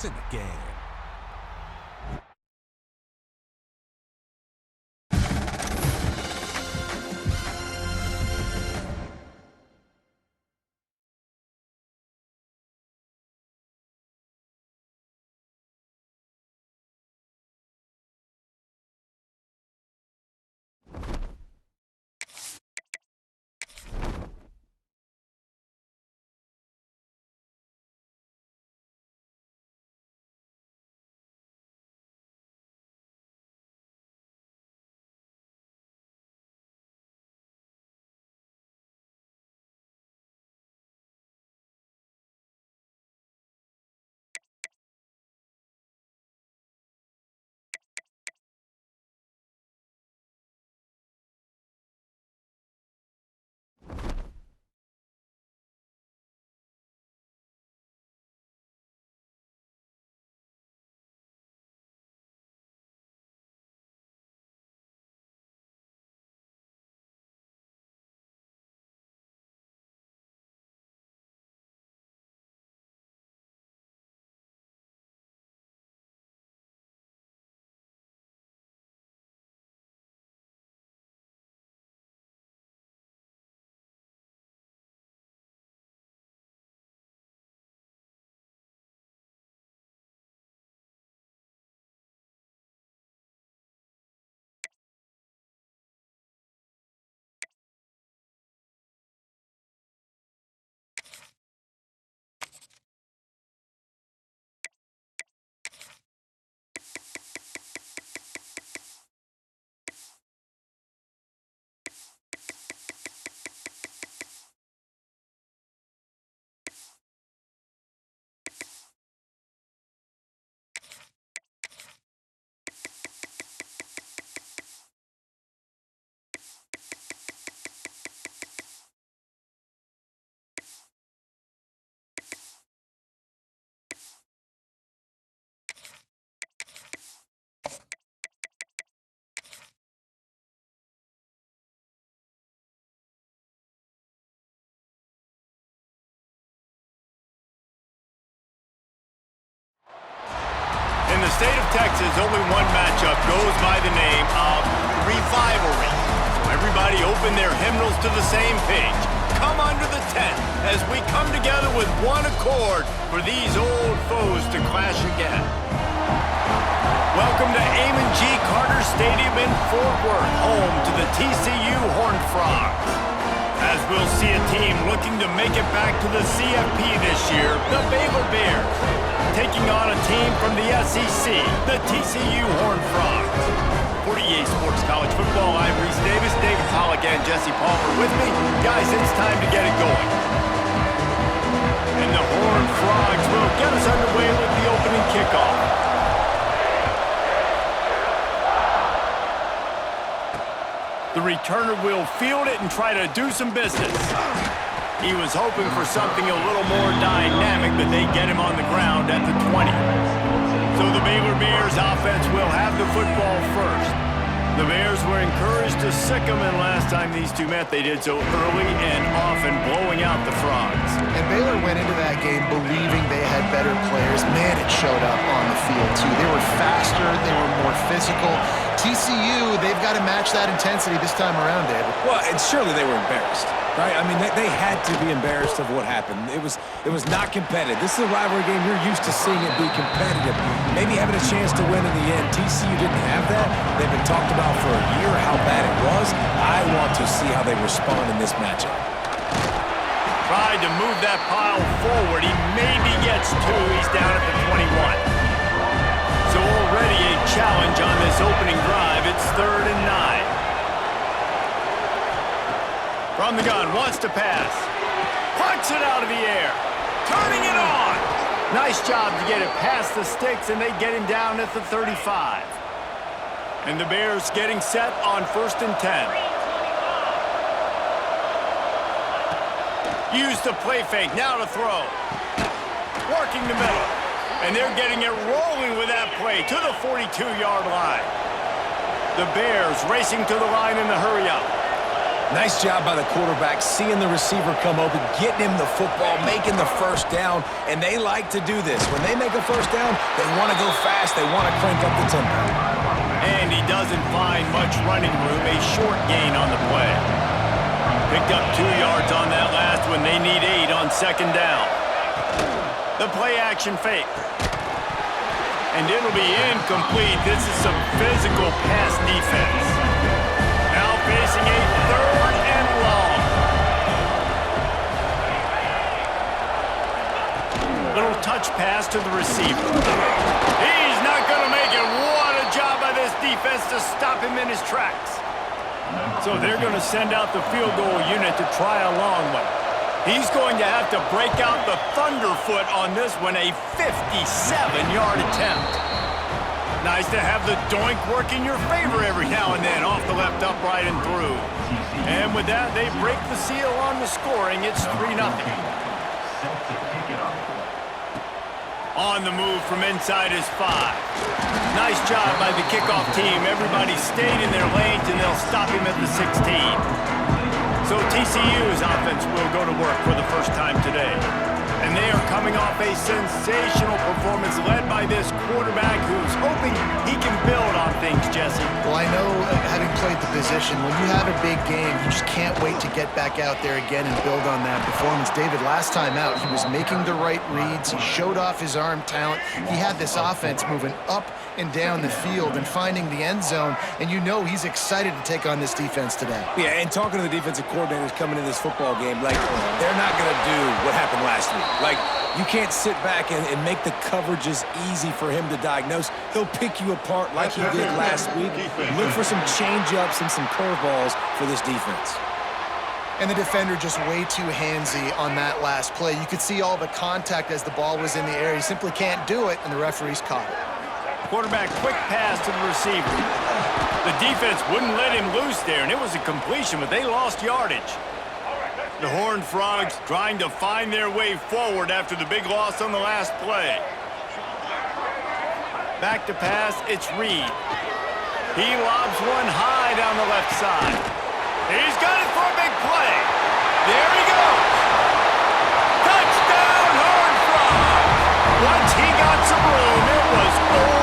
It's in the game. In the state of Texas, only one matchup goes by the name of Revivalry. So everybody open their hymnals to the same page. Come under the tent as we come together with one accord for these old foes to clash again. Welcome to Amon G. Carter Stadium in Fort Worth, home to the TCU Horned Frogs. As we'll see a team looking to make it back to the CFP this year, the Baylor Bears, taking on a team from the SEC, the TCU Horned Frogs. For EA Sports College Football, I'm Reese Davis, David Pollack, and Jesse Palmer with me. Guys, it's time to get it going. And the Horned Frogs will get us underway with the opening kickoff. The returner will field it and try to do some business. He was hoping for something a little more dynamic, but they get him on the ground at the 20. So the Baylor Bears offense will have the football first. The Bears were encouraged to sick them, and last time these two met, they did so early and often, blowing out the Frogs. And Baylor went into that game believing they had better players. Man, it showed up on the field, too. They were faster. They were more physical. TCU, they've got to match that intensity this time around, David. Well, and surely they were embarrassed, right? I mean, they had to be embarrassed of what happened. It was not competitive. This is a rivalry game. You're used to seeing it be competitive. Maybe having a chance to win in the end. TCU didn't have that. They've been talked about for a year how bad it was. I want to see how they respond in this matchup. Tried to move that pile forward. He maybe gets two. He's down at the 21. So already a challenge on this opening drive. It's 3rd and 9. From the gun, wants to pass. Pucks it out of the air. Turning it on. Nice job to get it past the sticks, and they get him down at the 35. And the Bears getting set on 1st and 10. Use the play fake, now to throw. Working the middle. And they're getting it rolling with that play to the 42-yard line. The Bears racing to the line in the hurry-up. Nice job by the quarterback, seeing the receiver come open, getting him the football, making the first down, and they like to do this. When they make a first down, they want to go fast, they want to crank up the tempo. And he doesn't find much running room, a short gain on the play. Picked up 2 yards on that last one. They need 8 on second down. The play action fake. And it'll be incomplete. This is some physical pass defense. Now facing a 3rd and long. Little touch pass to the receiver. He's not going to make it. What a job by this defense to stop him in his tracks. So they're going to send out the field goal unit to try a long one. He's going to have to break out the thunderfoot on this one, a 57-yard attempt. Nice to have the doink work in your favor every now and then, off the left upright and through. And with that, they break the seal on the scoring. It's 3-0. On the move from inside is 5. Nice job by the kickoff team. Everybody stayed in their lanes, and they'll stop him at the 16. So TCU's offense will go to work for the first time today. And they are coming off a sensational performance led by this quarterback who's hoping he can build on things, Jesse. Well, I know, having played the position, when you have a big game, you just can't wait to get back out there again and build on that performance. David, last time out, he was making the right reads. He showed off his arm talent. He had this offense moving up and down the field and finding the end zone, and you know he's excited to take on this defense today. Yeah, and talking to the defensive coordinators coming into this football game, like, they're not going to do what happened last week. Like, you can't sit back and make the coverages easy for him to diagnose. He'll pick you apart like he did last week. Look for some change-ups and some curveballs for this defense. And the defender just way too handsy on that last play. You could see all the contact as the ball was in the air. He simply can't do it, and the referees caught it. Quarterback quick pass to the receiver. The defense wouldn't let him loose there, and it was a completion, but they lost yardage. The Horned Frogs trying to find their way forward after the big loss on the last play. Back to pass, it's Reed. He lobs one high down the left side. He's got it for a big play. There he goes. Touchdown, Horned Frogs. Once he got some room, it was over.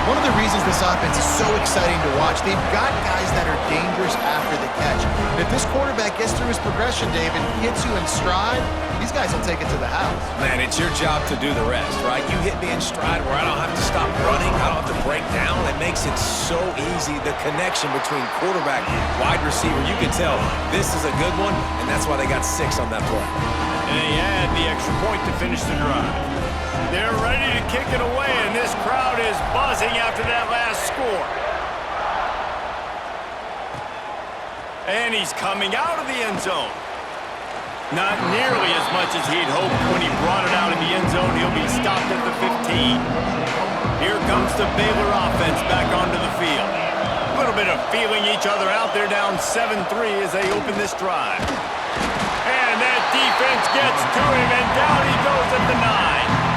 One of the reasons this offense is so exciting to watch, they've got guys that are dangerous after the catch. And if this quarterback gets through his progression, David, hits you in stride, these guys will take it to the house. Man, it's your job to do the rest, right? You hit me in stride where I don't have to stop running, I don't have to break down. It makes it so easy, the connection between quarterback, wide receiver. You can tell this is a good one, and that's why they got 6 on that play. And they add the extra point to finish the drive. They're ready to kick it away, and this crowd is buzzing after that last score. And he's coming out of the end zone. Not nearly as much as he'd hoped when he brought it out in the end zone. He'll be stopped at the 15. Here comes the Baylor offense back onto the field. A little bit of feeling each other out. They're down 7-3 as they open this drive. And that defense gets to him, and down he goes at the 9.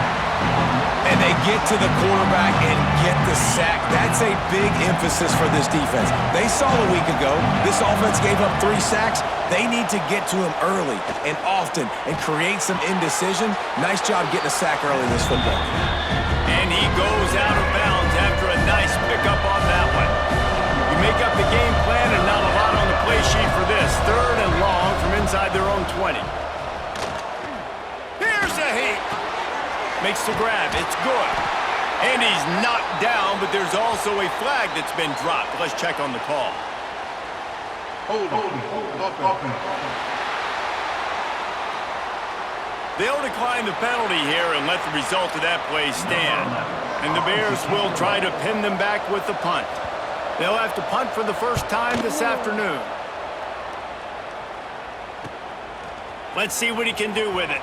And they get to the quarterback and get the sack. That's a big emphasis for this defense. They saw a week ago, this offense gave up 3 sacks. They need to get to him early and often and create some indecision. Nice job getting a sack early in this football game. And he goes out of bounds after a nice pickup on that one. You make up the game plan and not a lot on the play sheet for this. 3rd and long from inside their own 20. Here's a heat. Makes the grab. It's good. And he's knocked down, but there's also a flag that's been dropped. Let's check on the call. They'll decline the penalty here and let the result of that play stand. And the Bears will try to pin them back with the punt. They'll have to punt for the first time this afternoon. Let's see what he can do with it.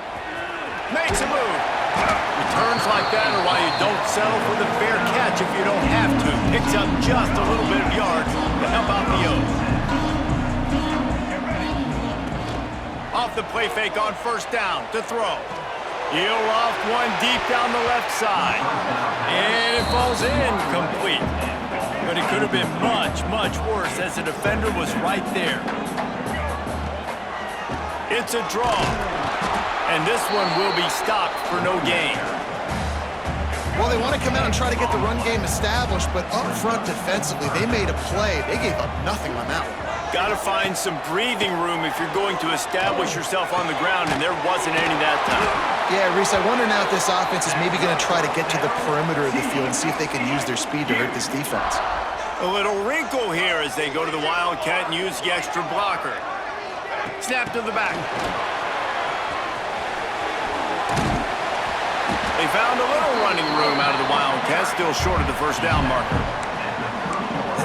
Makes a move. Returns like that are why you don't settle for the fair catch if you don't have to. Picks up just a little bit of yards to help out the O's. Off the play fake on first down to throw. He'll loft one deep down the left side. And it falls in complete. But it could have been much, much worse as the defender was right there. It's a draw. And this one will be stopped for no gain. Well, they want to come out and try to get the run game established, but up front defensively, they made a play. They gave up nothing on that one. Got to find some breathing room if you're going to establish yourself on the ground, and there wasn't any that time. Yeah, Reese, I wonder now if this offense is maybe going to try to get to the perimeter of the field and see if they can use their speed to hurt this defense. A little wrinkle here as they go to the Wildcat and use the extra blocker. Snap to the back. They found a little running room out of the Wildcats, still short of the first down marker.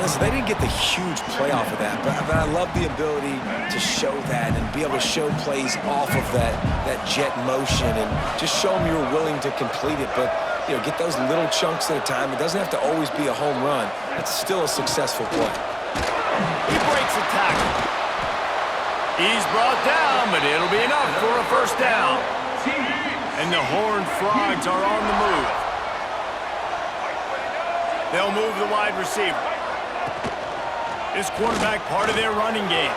Listen, they didn't get the huge play off of that, but I love the ability to show that and be able to show plays off of that jet motion and just show them you're willing to complete it. But, you know, get those little chunks at a time. It doesn't have to always be a home run. It's still a successful play. He breaks a tackle. He's brought down, but it'll be enough for a first down. And the Horned Frogs are on the move. They'll move the wide receiver. This quarterback part of their running game.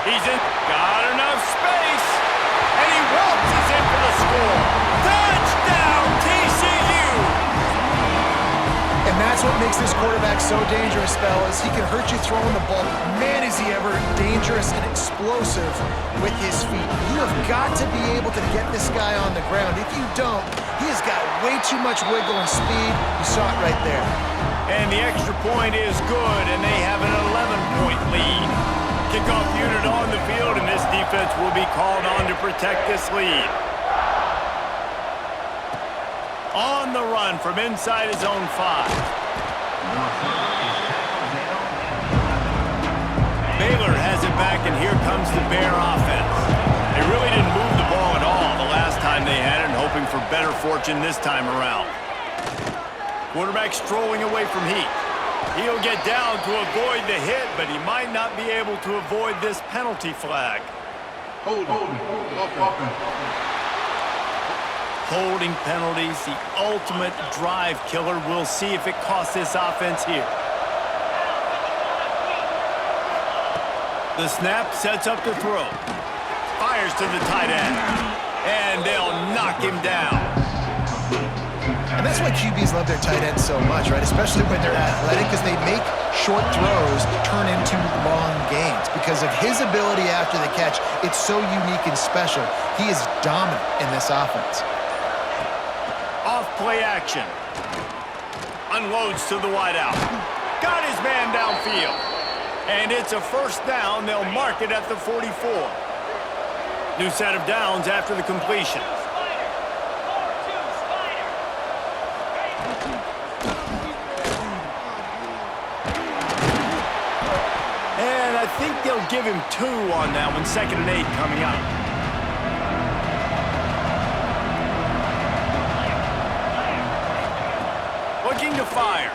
He's in. Got enough space. And he waltzes in for the score. Touchdown, TCU! And that's what makes this quarterback so dangerous, fellas. He can hurt you throwing the ball. Man, is he ever dangerous and explosive with his feet. You have got to be able to get this guy on the ground. If you don't, he has got way too much wiggle and speed. You saw it right there. And the extra point is good, and they have an 11-point lead. Kickoff unit on the field, and this defense will be called on to protect this lead. On the run from inside his own 5. Baylor has it back, and here comes the Bear offense. They really didn't move the ball at all the last time they had it, and hoping for better fortune this time around. Quarterback strolling away from heat. He'll get down to avoid the hit, but he might not be able to avoid this penalty flag. Holding penalties, the ultimate drive killer. We'll see if it costs this offense here. The snap sets up the throw. Fires to the tight end. And they'll knock him down. And that's why QBs love their tight ends so much, right? Especially when they're athletic, because they make short throws turn into long gains. Because of his ability after the catch, it's so unique and special. He is dominant in this offense. Off play action. Unloads to the wideout. Got his man downfield. And it's a first down. They'll mark it at the 44. New set of downs after the completion. And I think they'll give him 2 on that one. 2nd and 8 coming up. Looking to fire.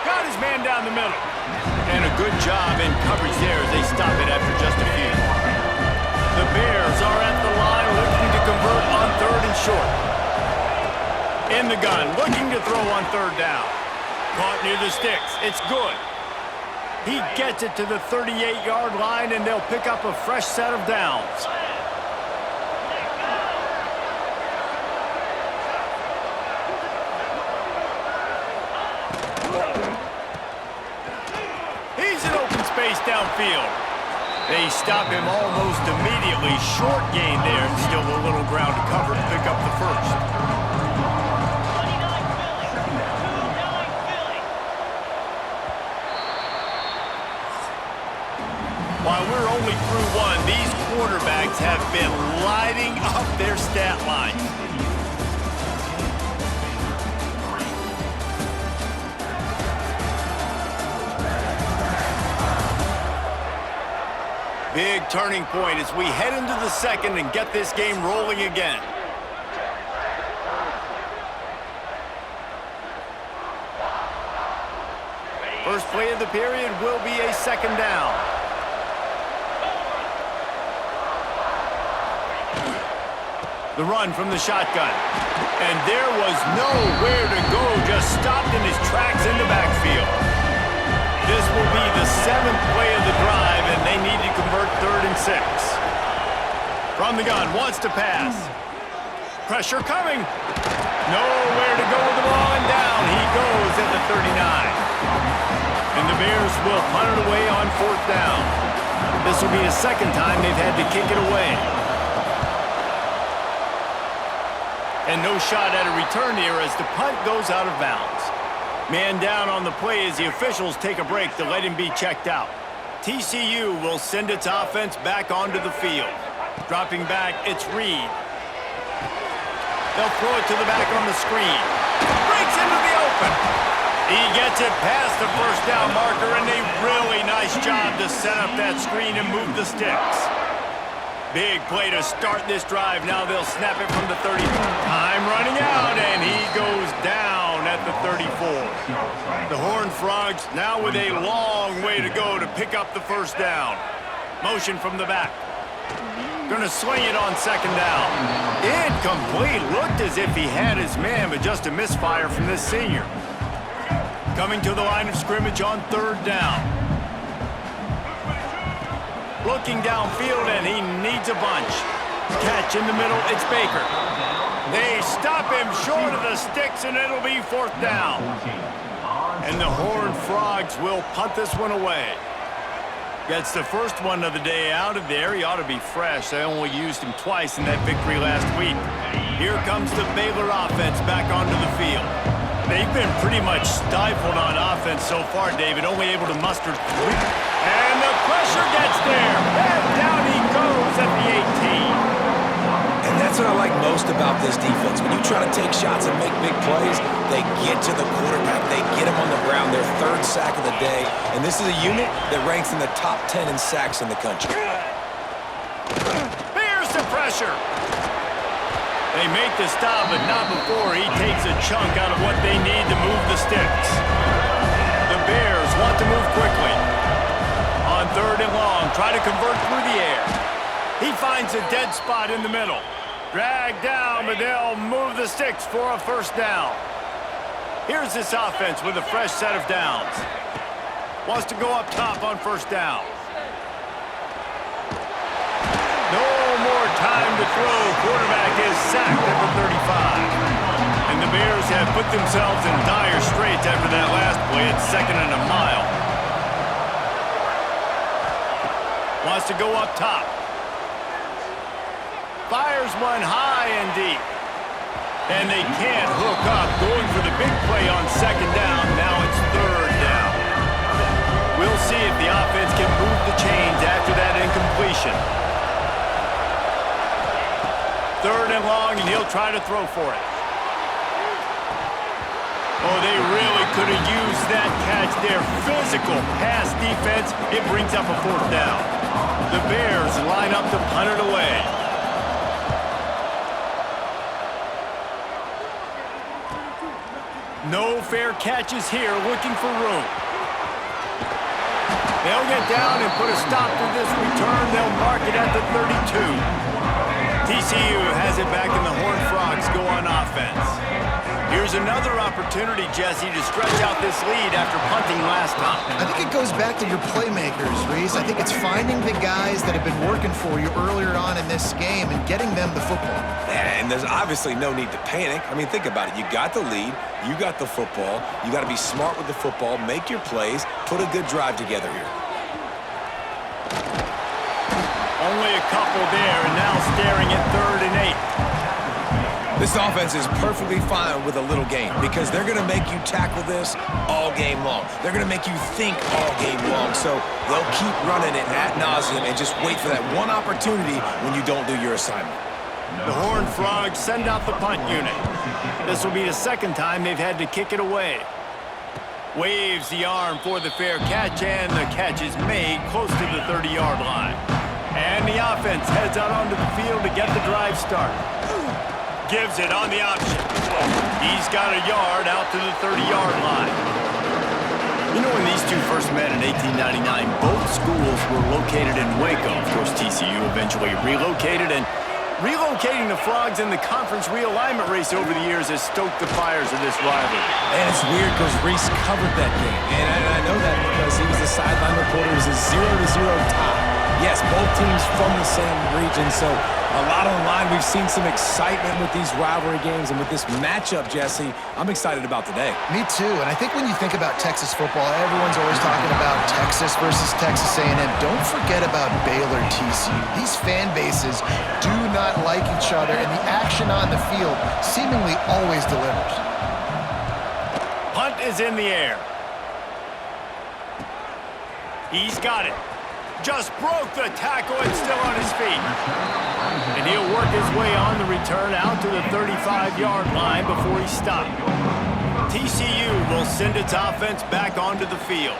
Got his man down the middle. And a good job in coverage there as they stop it after just a few. The Bears are at the line looking to convert on 3rd and short. In the gun, looking to throw on 3rd down. Caught near the sticks. It's good. He gets it to the 38-yard line, and they'll pick up a fresh set of downs. He's in open space downfield. They stop him almost immediately. Short gain there, and still a little ground to cover to pick up the first. While we're only through one, these quarterbacks have been lighting up their stat lines. Big turning point as we head into the second and get this game rolling again. First play of the period will be a 2nd down. The run from the shotgun. And there was nowhere to go, just stopped in his tracks in the backfield. This will be the 7th play of the drive, and they need to convert 3rd and 6. From the gun, wants to pass. Pressure coming. Nowhere to go with the ball, and down he goes at the 39. And the Bears will punt it away on 4th down. This will be the 2nd time they've had to kick it away. And no shot at a return here as the punt goes out of bounds. Man down on the play as the officials take a break to let him be checked out. TCU will send its offense back onto the field. Dropping back, it's Reed. They'll throw it to the back on the screen. Breaks into the open. He gets it past the 1st down marker, and a really nice job to set up that screen and move the sticks. Big play to start this drive. Now they'll snap it from the 30. Time running out, and he goes down at the 34. The Horned Frogs now with a long way to go to pick up the 1st down. Motion from the back. Gonna swing it on 2nd down. Incomplete. Looked as if he had his man, but just a misfire from this senior. Coming to the line of scrimmage on 3rd down. Looking downfield, and he needs a bunch. Catch in the middle, it's Baker. They stop him short of the sticks, and it'll be 4th down. And the Horned Frogs will punt this one away. Gets the first one of the day out of there. He ought to be fresh. They only used him twice in that victory last week. Here comes the Baylor offense back onto the field. They've been pretty much stifled on offense so far, David, only able to muster 3. And the pressure gets there. And down he goes at the 18. And that's what I like most about this defense. When you try to take shots and make big plays, they get to the quarterback. They get him on the ground. Their 3rd sack of the day. And this is a unit that ranks in the top 10 in sacks in the country. Here's the pressure. They make the stop, but not before he takes a chunk out of what they need to move the sticks. The Bears want to move quickly. On 3rd and long, try to convert through the air. He finds a dead spot in the middle. Dragged down, but they'll move the sticks for a 1st down. Here's this offense with a fresh set of downs. Wants to go up top on 1st down. No more time to throw. Quarterback is sacked at the 35. And the Bears have put themselves in dire straits after that last play at 2nd and a mile. Wants to go up top. Fires one high and deep. And they can't hook up. Going for the big play on 2nd down. Now it's 3rd down. We'll see if the offense can move the chains after that incompletion. 3rd and long, and he'll try to throw for it. Oh, they really could have used that catch there. Physical pass defense. It brings up a 4th down. The Bears line up to punt it away. No fair catches here, looking for room. They'll get down and put a stop to this return. They'll mark it at the 32. TCU has it back, and the Horned Frogs go on offense. Here's another opportunity, Jesse, to stretch out this lead after punting last time. I think it goes back to your playmakers, Reese. I think it's finding the guys that have been working for you earlier on in this game and getting them the football. And there's obviously no need to panic. I mean, think about it. You got the lead. You got the football. You got to be smart with the football. Make your plays. Put a good drive together here. Only a couple there, and now staring at 3rd and 8. This offense is perfectly fine with a little game because they're going to make you tackle this all game long. They're going to make you think all game long. So they'll keep running it ad nauseum and just wait for that one opportunity when you don't do your assignment. The Horned Frogs send out the punt unit. This will be the 2nd time they've had to kick it away. Waves the arm for the fair catch, and the catch is made close to the 30-yard line. And the offense heads out onto the field to get the drive started. Gives it on the option. He's got a yard out to the 30-yard line. You know, when these two first met in 1899, both schools were located in Waco. Of course, TCU eventually relocated, and Relocating the Frogs in the conference realignment race over the years has stoked the fires of this rivalry. And it's weird because Reese covered that game. And I know that because he was the sideline reporter. It was a 0-0 tie. Yes, both teams from the same region, so a lot on the line. We've seen some excitement with these rivalry games, and with this matchup, Jesse, I'm excited about today. Me too, and I think when you think about Texas football, everyone's always talking about Texas versus Texas A&M. Don't forget about Baylor TCU. These fan bases do not like each other, and the action on the field seemingly always delivers. Punt is in the air. He's got it. Just broke the tackle and still on his feet. And he'll work his way on the return out to the 35-yard line before he's stopped. TCU will send its offense back onto the field.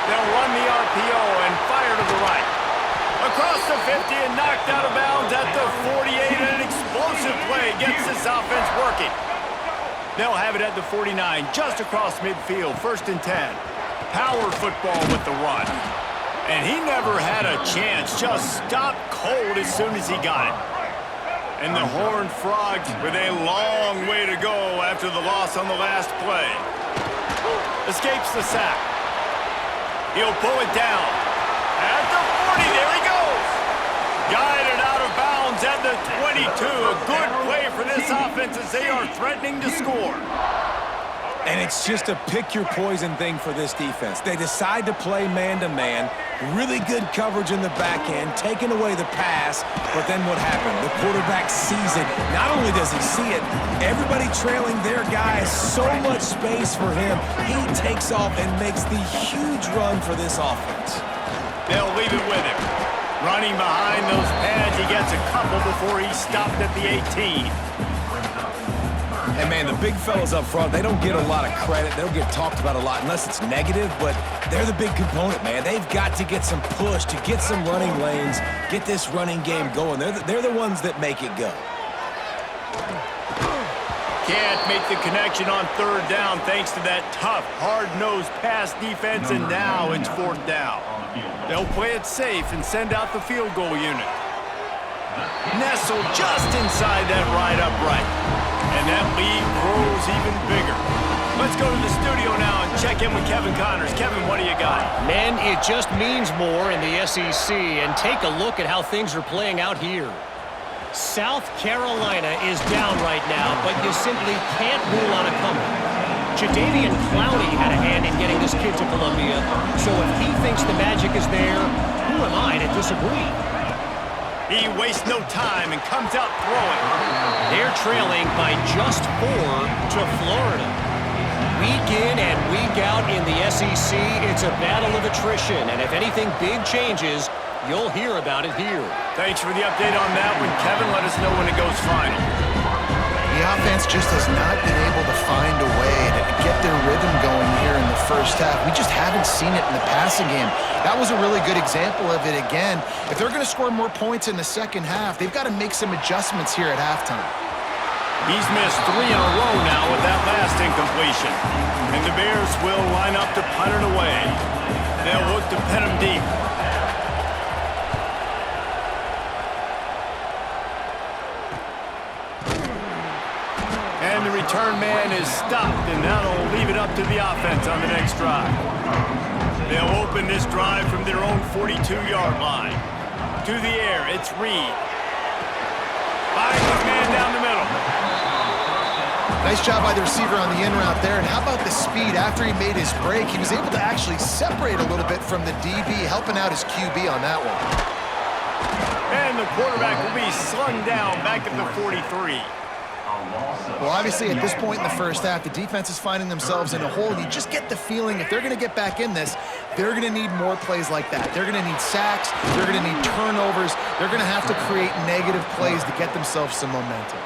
They'll run the RPO and fire to the right. Across the 50 and knocked out of bounds at the 48, and an explosive play gets this offense working. They'll have it at the 49, just across midfield, 1st and 10. Power football with the run. And he never had a chance, just stopped cold as soon as he got it. And the Horned Frogs with a long way to go after the loss on the last play. Escapes the sack. He'll pull it down. At the 40, there he goes. Guided out of bounds at the 22. A good play for this offense as they are threatening to score. And it's just a pick-your-poison thing for this defense. They decide to play man-to-man, really good coverage in the back end, taking away the pass, but then what happened? The quarterback sees it. Not only does he see it, everybody trailing their guy, so much space for him. He takes off and makes the huge run for this offense. They'll leave it with him. Running behind those pads, he gets a couple before he's stopped at the 18. And, man, the big fellas up front, they don't get a lot of credit. They don't get talked about a lot unless it's negative, but they're the big component, man. They've got to get some push, to get some running lanes, get this running game going. They're the ones that make it go. Can't make the connection on 3rd down thanks to that tough, hard-nosed pass defense, and now it's 4th down. They'll play it safe and send out the field goal unit. Nestled just inside that right upright. And that lead grows even bigger. Let's go to the studio now and check in with Kevin Connors. Kevin, what do you got? Men, it just means more in the SEC, and take a look at how things are playing out here. South Carolina is down right now, but you simply can't rule out a comeback. Jadeveon Clowney had a hand in getting this kid to Columbia, so if he thinks the magic is there, who am I to disagree? He wastes no time and comes out throwing. They're trailing by just 4 to Florida. Week in and week out in the SEC, it's a battle of attrition, and if anything big changes, you'll hear about it here. Thanks for the update on that one, Kevin. Let us know when it goes final. The offense just has not been able to find a way to get their rhythm going here in the first half. We just haven't seen it in the passing game. That was a really good example of it again. If they're going to score more points in the second half, they've got to make some adjustments here at halftime. He's missed 3 in a row now with that last incompletion. And the Bears will line up to punt it away. They'll look to pin him deep. And the return man is stopped, and that'll leave it up to the offense on the next drive. They'll open this drive from their own 42-yard line. To the air, it's Reed. Finds his man down the middle. Nice job by the receiver on the in route there. And how about the speed after he made his break? He was able to actually separate a little bit from the DB, helping out his QB on that one. And the quarterback will be slung down back at the 43. Well, obviously, at this point in the first half, the defense is finding themselves in a hole. You just get the feeling if they're going to get back in this, they're going to need more plays like that. They're going to need sacks. They're going to need turnovers. They're going to have to create negative plays to get themselves some momentum.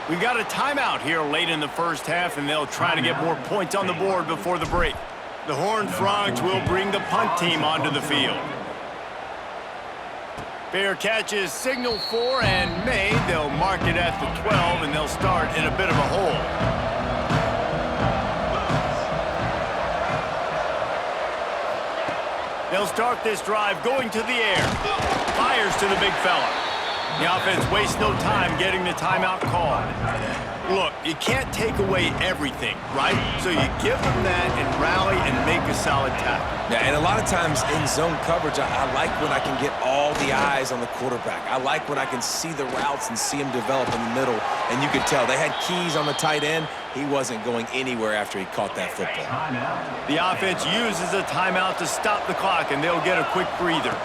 We've got a timeout here late in the first half, and they'll try to get more points on the board before the break. The Horned Frogs will bring the punt team onto the field. Fair catch is signaled for and made. They'll mark it at the 12, and they'll start in a bit of a hole. They'll start this drive going to the air. Fires to the big fella. The offense wastes no time getting the timeout called. Look, you can't take away everything, right? So you give them that and rally and make a solid tackle. Yeah, and a lot of times in zone coverage, I like when I can get all the eyes on the quarterback. I like when I can see the routes and see him develop in the middle. And you could tell they had keys on the tight end. He wasn't going anywhere after he caught that football. The offense uses a timeout to stop the clock, and they'll get a quick breather.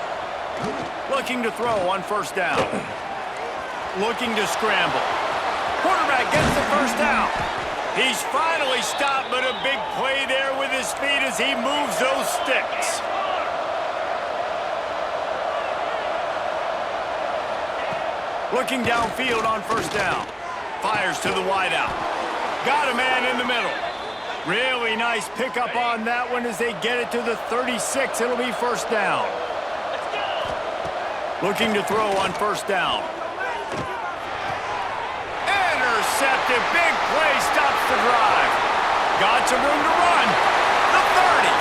Looking to throw on first down. Looking to scramble. Quarterback gets the first down. He's finally stopped, but a big play there with his feet as he moves those sticks. Looking downfield on first down. Fires to the wideout. Got a man in the middle. Really nice pickup on that one as they get it to the 36. It'll be first down. Looking to throw on first down. Intercepted. Big play. Stops the drive. Got some room to run. The 30.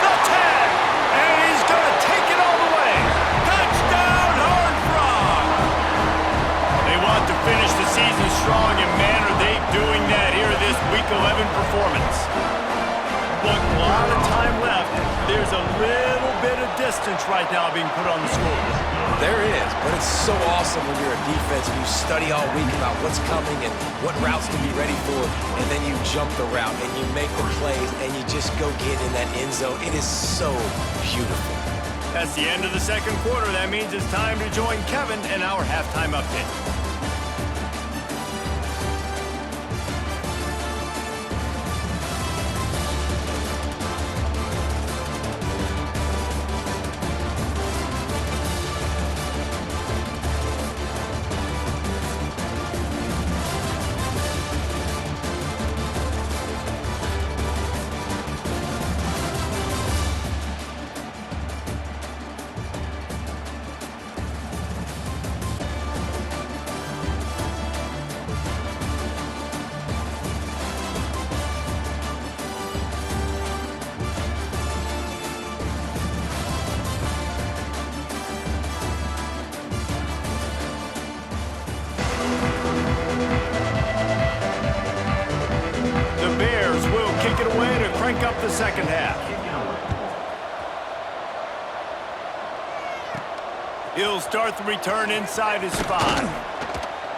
The 10. And he's going to take it all the way. Touchdown, Horned Frog. They want to finish the season strong, and man, are they doing that here this Week 11 performance. Look, a lot of time left. There's a little bit of distance right now being put on the scoreboard. There is, but it's so awesome when you're a defense and you study all week about what's coming and what routes to be ready for, and then you jump the route and you make the plays and you just go get in that end zone. It is so beautiful. That's the end of the second quarter. That means it's time to join Kevin in our halftime update. Crank up the second half. He'll start the return inside his 5.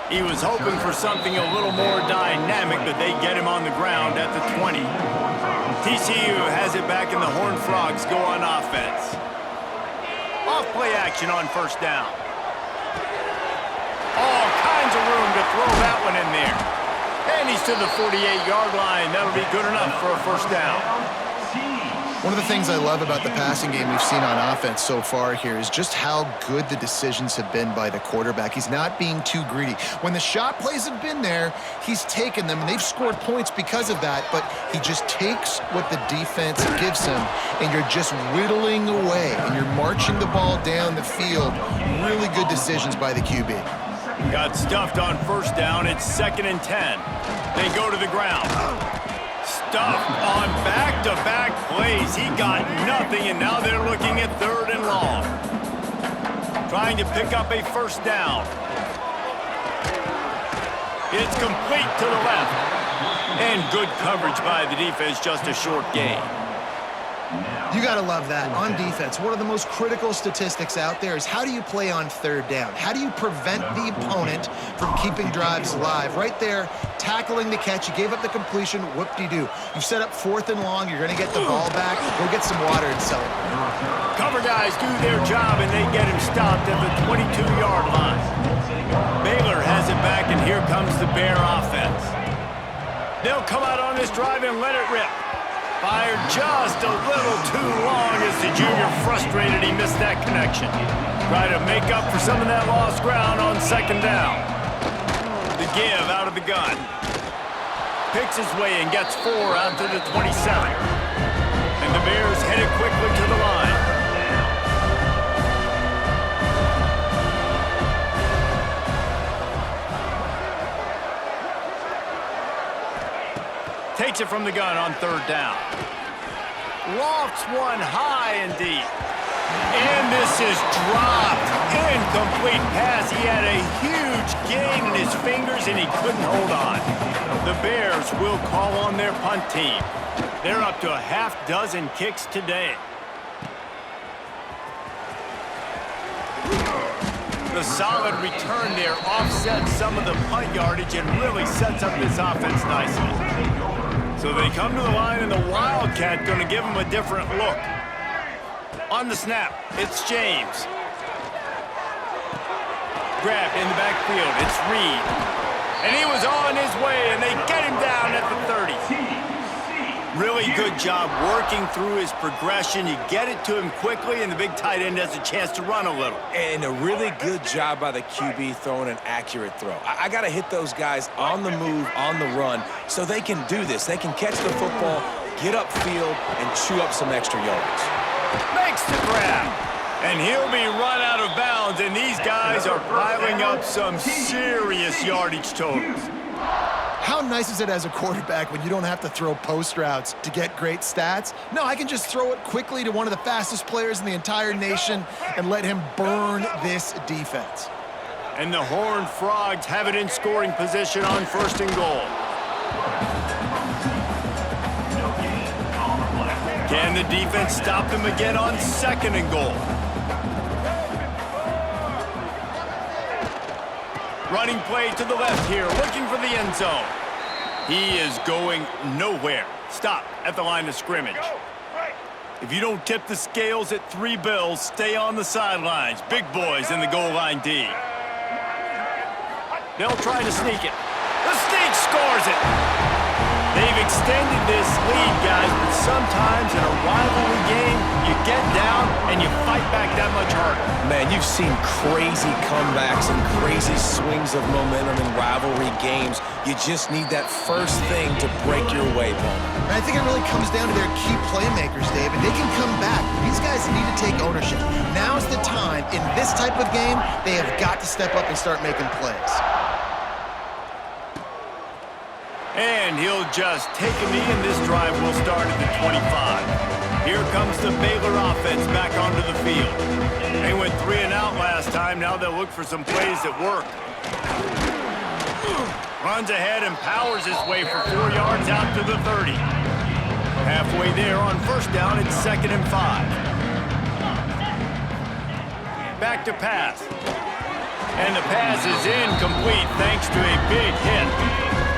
He was hoping for something a little more dynamic, but they get him on the ground at the 20. TCU has it back, and the Horned Frogs go on offense. Off-play action on first down. All kinds of room to throw that one in there. And he's to the 48-yard line. That'll be good enough for a first down. One of the things I love about the passing game we've seen on offense so far here is just how good the decisions have been by the quarterback. He's not being too greedy. When the shot plays have been there, he's taken them, and they've scored points because of that, but he just takes what the defense gives him, and you're just whittling away, and you're marching the ball down the field. Really good decisions by the QB. Got stuffed on first down. It's 2nd and 10. They go to the ground. Stuffed on back-to-back plays. He got nothing, and now they're looking at 3rd and long. Trying to pick up a first down. It's complete to the left. And good coverage by the defense, just a short gain. You got to love that. On defense, one of the most critical statistics out there is how do you play on 3rd down? How do you prevent the opponent from keeping drives alive? Right there, tackling the catch. You gave up the completion. Whoop-de-doo. You set up 4th and long. You're going to get the ball back. Go get some water and celebrate. Cover guys do their job, and they get him stopped at the 22-yard line. Baylor has it back, and here comes the Bear offense. They'll come out on this drive and let it rip. Fired just a little too long as the junior frustrated he missed that connection. Try to make up for some of that lost ground on 2nd down. The give out of the gun. Picks his way and gets 4 out to the 27. And the Bears headed quickly to the line. Takes it from the gun on 3rd down. Lofts one high and deep. And this is dropped. Incomplete pass. He had a huge gain in his fingers, and he couldn't hold on. The Bears will call on their punt team. They're up to a half-dozen kicks today. The solid return there offsets some of the punt yardage and really sets up this offense nicely. So they come to the line, and the Wildcat going to give them a different look. On the snap, it's James. Grabbed in the backfield, it's Reed. And he was on his way, and they get him down at the 30. Really good job working through his progression. You get it to him quickly, and the big tight end has a chance to run a little. And a really good job by the QB throwing an accurate throw. I got to hit those guys on the move, on the run, so they can do this. They can catch the football, get upfield, and chew up some extra yards. Makes the grab. And he'll be run out of bounds, and these guys are piling up some serious yardage totals. How nice is it as a quarterback when you don't have to throw post routes to get great stats? No, I can just throw it quickly to one of the fastest players in the entire nation and let him burn this defense. And the Horned Frogs have it in scoring position on 1st and goal. Can the defense stop them again on 2nd and goal? Running play to the left here, looking for the end zone. He is going nowhere. Stop at the line of scrimmage. If you don't tip the scales at 3 bills, stay on the sidelines. Big boys in the goal line D. They'll try to sneak it. The sneak scores it. They've extended this lead, guys, but sometimes in a rivalry game, you get down and you fight back that much harder. Man, you've seen crazy comebacks and crazy swings of momentum in rivalry games. You just need that first thing to break your way, Paul. I think it really comes down to their key playmakers, David. They can come back. These guys need to take ownership. Now's the time. In this type of game, they have got to step up and start making plays. And he'll just take a knee, and this drive will start at the 25. Here comes the Baylor offense back onto the field. They went 3 and out last time. Now they'll look for some plays that work. Runs ahead and powers his way for 4 yards out to the 30. Halfway there on 1st down, it's 2nd and 5. Back to pass. And the pass is incomplete thanks to a big hit.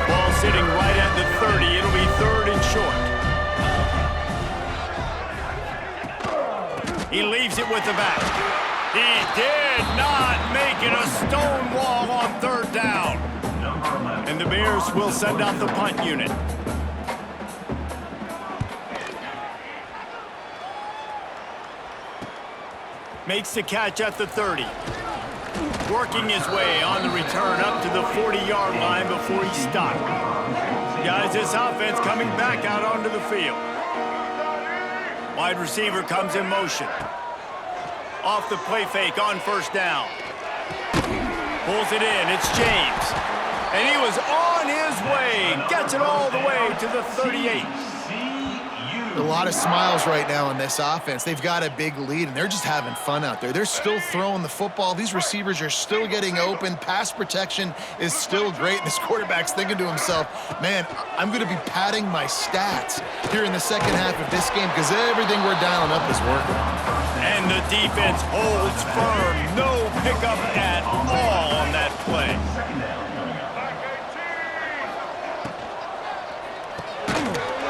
Ball sitting right at the 30. It'll be 3rd and short. He leaves it with the back. He did not make it a stone wall on 3rd down. And the Bears will send out the punt unit. Makes the catch at the 30. Working his way on the return up to the 40-yard line before he stopped. Guys, this offense coming back out onto the field. Wide receiver comes in motion. Off the play fake on 1st down. Pulls it in. It's James. And he was on his way. Gets it all the way to the 38. A lot of smiles right now in this offense. They've got a big lead, and they're just having fun out there. They're still throwing the football. These receivers are still getting open. Pass protection is still great. This quarterback's thinking to himself, man, I'm going to be padding my stats here in the second half of this game because everything we're dialing up is working. And the defense holds firm. No pickup at all on that play.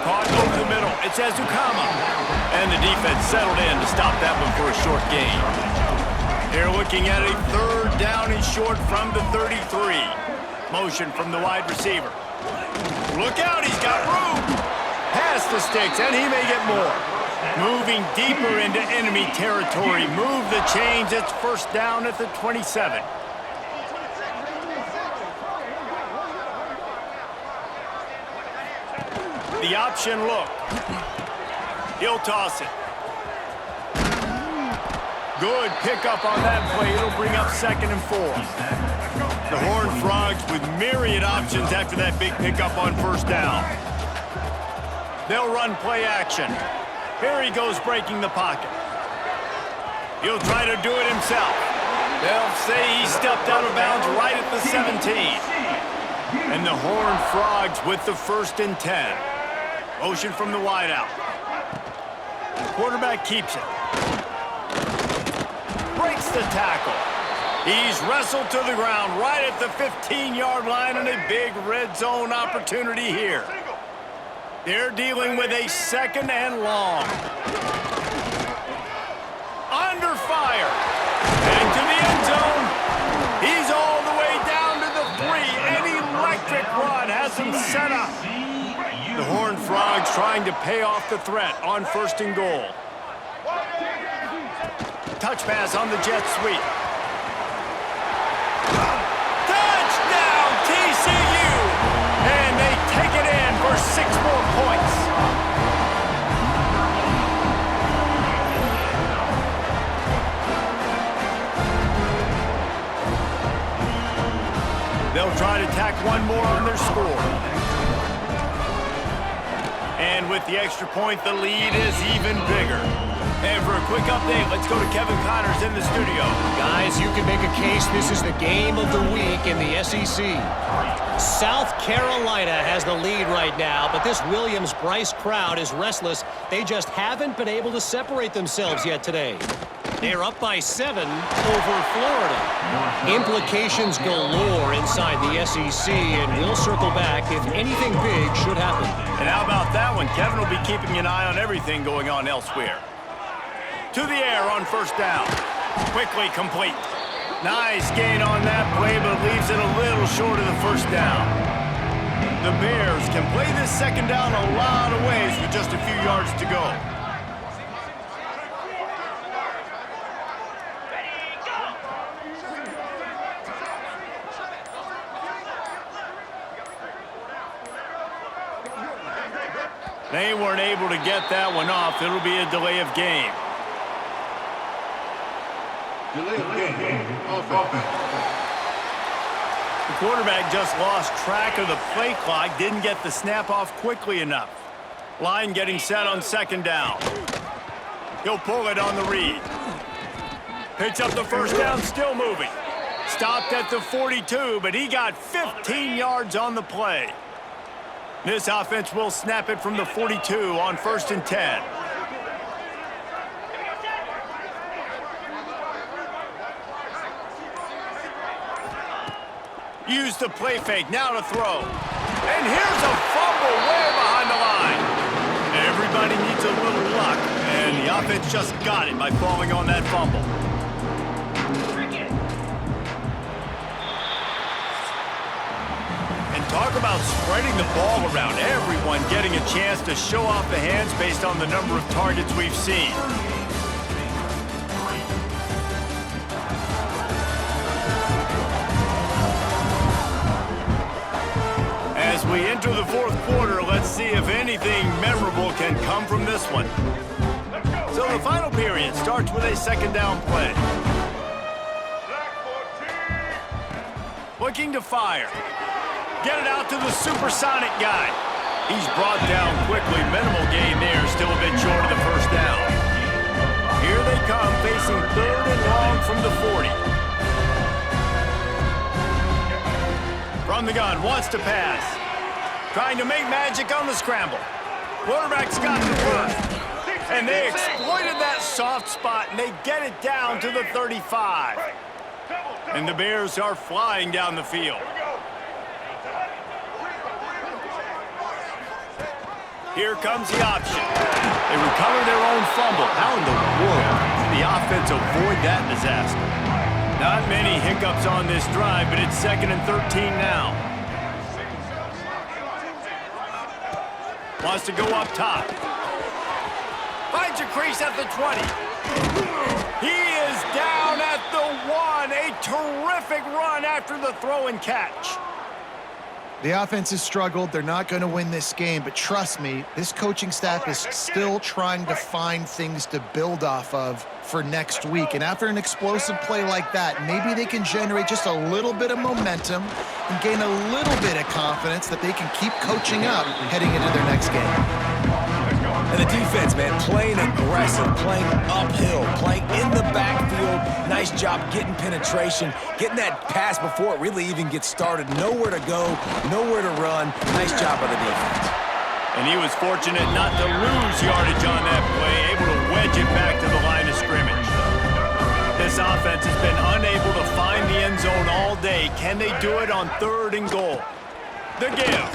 Caught over the middle. It's Ezukama. And the defense settled in to stop that one for a short gain. They're looking at a 3rd down and short from the 33. Motion from the wide receiver. Look out, he's got room. Pass the sticks, and he may get more. Moving deeper into enemy territory. Move the chains. It's 1st down at the 27. The option look. He'll toss it. Good pickup on that play. It'll bring up 2nd and 4. The Horned Frogs with myriad options after that big pickup on 1st down. They'll run play action. Here he goes breaking the pocket. He'll try to do it himself. They'll say he stepped out of bounds right at the 17. And the Horned Frogs with the 1st and 10. Motion from the wideout. Quarterback keeps it. Breaks the tackle. He's wrestled to the ground right at the 15-yard line and a big red zone opportunity here. They're dealing with a 2nd and long. Under fire. And to the end zone. He's all the way down to the 3. An electric run has him set up. The Horned Frogs trying to pay off the threat on 1st and goal. Touch pass on the jet sweep. Touchdown, TCU! And they take it in for 6 more points. They'll try to tack one more on their score. And with the extra point, the lead is even bigger. And for a quick update, let's go to Kevin Connors in the studio. Guys, you can make a case this is the game of the week in the SEC. South Carolina has the lead right now, but this Williams-Brice crowd is restless. They just haven't been able to separate themselves yet today. They're up by 7 over Florida. Implications galore inside the SEC, and we'll circle back if anything big should happen. And how about that one? Kevin will be keeping an eye on everything going on elsewhere. To the air on 1st down. Quickly complete. Nice gain on that play, but leaves it a little short of the 1st down. The Bears can play this 2nd down a lot of ways with just a few yards to go. They weren't able to get that one off. It'll be a delay of game. Delay of game. Offense. The quarterback just lost track of the play clock, didn't get the snap off quickly enough. Line getting set on 2nd down. He'll pull it on the read. Picks up the 1st down, still moving. Stopped at the 42, but he got 15 yards on the play. This offense will snap it from the 42 on 1st and 10. Use the play fake, now to throw. And here's a fumble way behind the line. Everybody needs a little luck, and the offense just got it by falling on that fumble. Talk about spreading the ball around. Everyone getting a chance to show off the hands based on the number of targets we've seen. As we enter the 4th quarter, let's see if anything memorable can come from this one. So the final period starts with a 2nd down play. Looking to fire. Get it out to the supersonic guy. He's brought down quickly. Minimal gain there. Still a bit short of the 1st down. Here they come, facing 3rd and long from the 40. From the gun, wants to pass. Trying to make magic on the scramble. Quarterback's got the first. And they exploited that soft spot, and they get it down to the 35. And the Bears are flying down the field. Here comes the option. They recover their own fumble. How in the world did the offense avoid that disaster? Not many hiccups on this drive, but it's 2nd and 13 now. Wants to go up top. Finds a crease at the 20. He is down at the 1. A terrific run after the throw and catch. The offense has struggled. They're not going to win this game, but trust me, this coaching staff is still trying to find things to build off of for next week. And after an explosive play like that, maybe they can generate just a little bit of momentum and gain a little bit of confidence that they can keep coaching up heading into their next game. And the defense, man, playing aggressive, playing uphill, playing in the backfield. Nice job. job getting penetration, getting that pass before it really even gets started. Nowhere to go, nowhere to run. Nice job by the defense. And he was fortunate not to lose yardage on that play, able to wedge it back to the line of scrimmage. This offense has been unable to find the end zone all day. Can they do it on 3rd and goal? The give.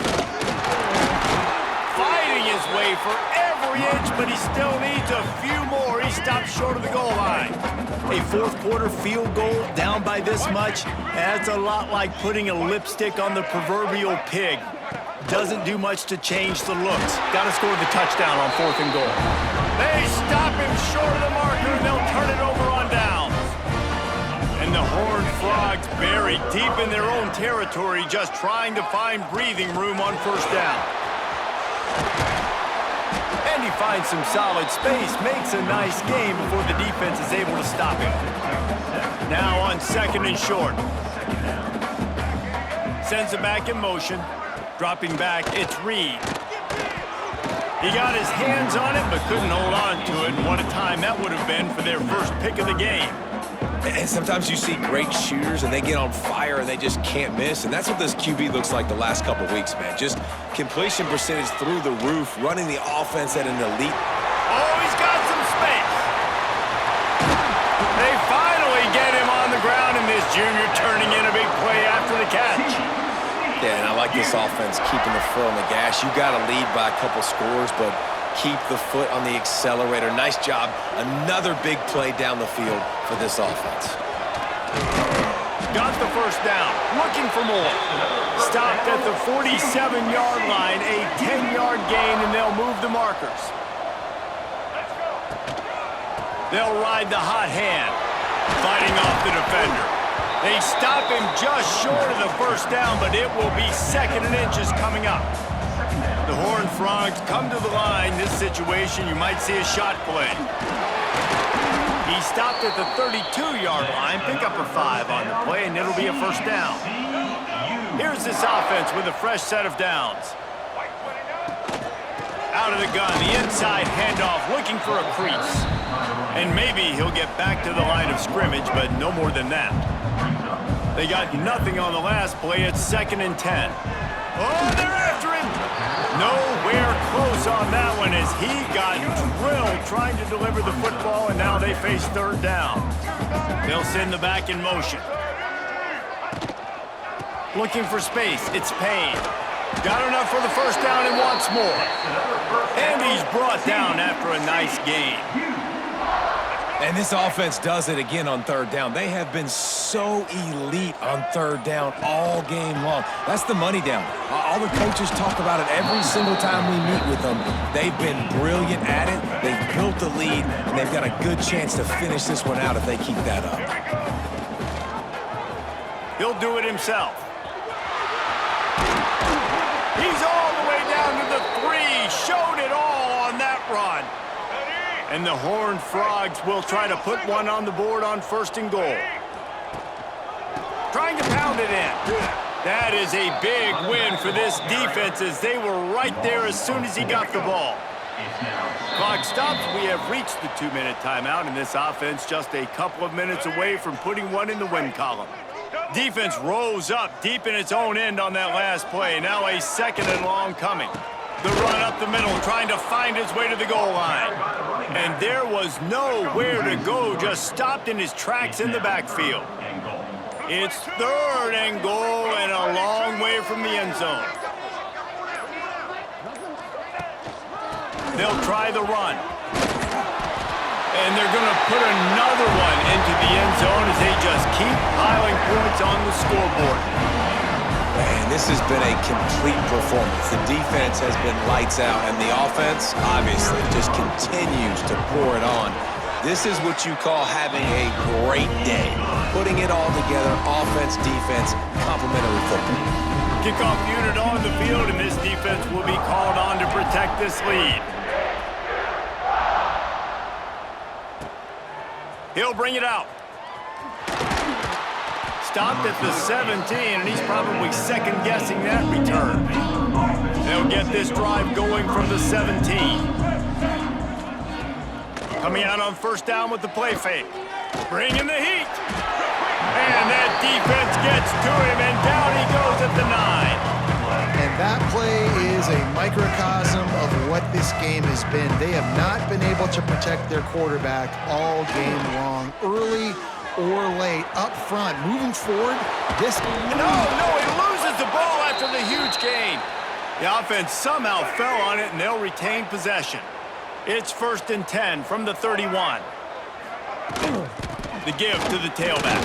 Fighting his way for every inch, but he still needs a few more. He stopped short of the goal line. A 4th quarter field goal down by this much, that's a lot like putting a lipstick on the proverbial pig. Doesn't do much to change the looks. Got to score the touchdown on 4th and goal. They stop him short of the marker, and they'll turn it over on downs. And the Horned Frogs buried deep in their own territory, just trying to find breathing room on 1st down. And he finds some solid space, makes a nice game before the defense is able to stop him. Now on 2nd and short. Sends it back in motion. Dropping back, it's Reed. He got his hands on it, but couldn't hold on to it. And what a time that would have been for their first pick of the game. And sometimes you see great shooters, and they get on fire, and they just can't miss. And that's what this QB looks like the last couple weeks, man. Just completion percentage through the roof, running the offense at an elite. Oh, he's got some space. They finally get him on the ground, and this junior turning in a big play after the catch. Yeah, and I like this offense keeping the foot on the gas. You got to lead by a couple scores, but keep the foot on the accelerator. Nice job. Another big play down the field for this offense. Got the 1st down. Looking for more. Stopped at the 47-yard line. A 10-yard gain, and they'll move the markers. They'll ride the hot hand. Fighting off the defender. They stop him just short of the 1st down, but it will be 2nd and inches coming up. The Horned Frogs come to the line. This situation, you might see a shot play. He stopped at the 32-yard line. Pick up a 5 on the play, and it'll be a 1st down. Here's this offense with a fresh set of downs. Out of the gun, the inside handoff, looking for a crease. And maybe he'll get back to the line of scrimmage, but no more than that. They got nothing on the last play. It's 2nd and 10. Oh, they're after him. Nowhere close on that one as he got drilled trying to deliver the football, and now they face 3rd down. They'll send the back in motion. Looking for space. It's Payne. Got enough for the 1st down and wants more. And he's brought down after a nice gain. And this offense does it again on 3rd down. They have been so elite on 3rd down all game long. That's the money down. All the coaches talk about it every single time we meet with them. They've been brilliant at it. They've built the lead, and they've got a good chance to finish this one out if they keep that up. He'll do it himself. He's all the way down to the 3. Showed it all on that run. And the Horned Frogs will try to put one on the board on 1st and goal. Trying to pound it in. That is a big win for this defense as they were right there as soon as he got the ball. Clock stops. We have reached the 2-minute timeout, and this offense just a couple of minutes away from putting one in the win column. Defense rose up deep in its own end on that last play. Now a 2nd and long coming. The run up the middle, trying to find his way to the goal line. And there was nowhere to go, just stopped in his tracks in the backfield. It's 3rd and goal and a long way from the end zone. They'll try the run. And they're going to put another one into the end zone as they just keep piling points on the scoreboard. Man, this has been a complete performance. The defense has been lights out, and the offense, obviously, just continues to pour it on. This is what you call having a great day. Putting it all together, offense, defense, complementary football. Kickoff unit on the field, and this defense will be called on to protect this lead. He'll bring it out. Stopped at the 17, and he's probably second-guessing that return. They'll get this drive going from the 17. Coming out on first down with the play fake. Bringing the heat. And that defense gets to him, and down he goes at the 9. And that play is a microcosm of what this game has been. They have not been able to protect their quarterback all game long, early or late, up front, moving forward. No, he loses the ball after the huge gain. The offense somehow fell on it, and they'll retain possession. It's 1st and 10 from the 31. The give to the tailback.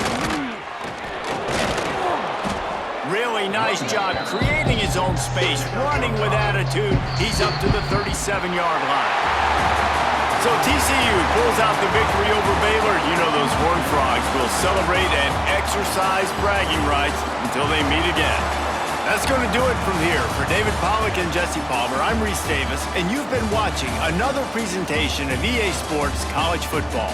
Really nice job creating his own space, running with attitude. He's up to the 37-yard line. So TCU pulls out the victory over Baylor. You know those Horned Frogs will celebrate and exercise bragging rights until they meet again. That's going to do it from here. For David Pollack and Jesse Palmer, I'm Reese Davis, and you've been watching another presentation of EA Sports College Football.